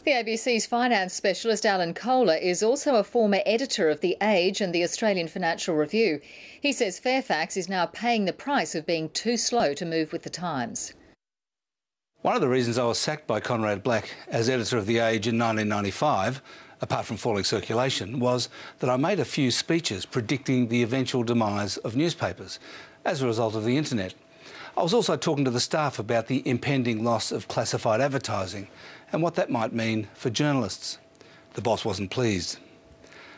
The ABC's finance specialist Alan Kohler is also a former editor of The Age and the Australian Financial Review. He says Fairfax is now paying the price of being too slow to move with the times. One of the reasons I was sacked by Conrad Black as editor of The Age in 1995, apart from falling circulation, was that I made a few speeches predicting the eventual demise of newspapers as a result of the internet. I was also talking to the staff about the impending loss of classified advertising and what that might mean for journalists. The boss wasn't pleased.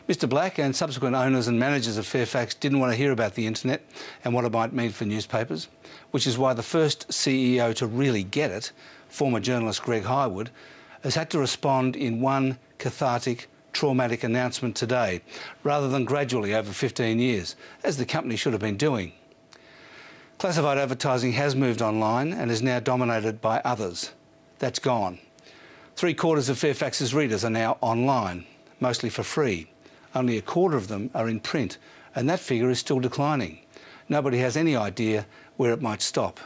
Mr Black and subsequent owners and managers of Fairfax didn't want to hear about the internet and what it might mean for newspapers, which is why the first CEO to really get it, former journalist Greg Highwood, has had to respond in one cathartic, traumatic announcement today, rather than gradually over 15 years, as the company should have been doing. Classified advertising has moved online and is now dominated by others. That's gone. 3/4 of Fairfax's readers are now online, mostly for free. Only 1/4 of them are in print, and that figure is still declining. Nobody has any idea where it might stop.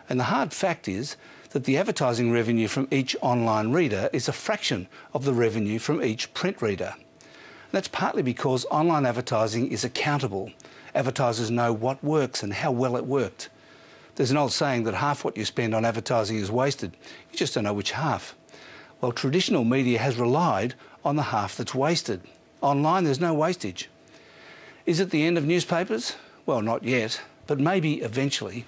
And the hard fact is that the advertising revenue from each online reader is a fraction of the revenue from each print reader. And that's partly because online advertising is accountable. Advertisers know what works and how well it worked. There's an old saying that half what you spend on advertising is wasted. You just don't know which half. Well, traditional media has relied on the half that's wasted. Online, there's no wastage. Is it the end of newspapers? Well, not yet, but maybe eventually.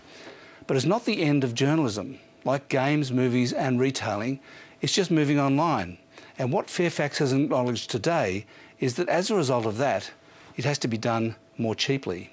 But it's not the end of journalism. Like games, movies and retailing, it's just moving online. And what Fairfax has acknowledged today is that as a result of that, it has to be done more cheaply.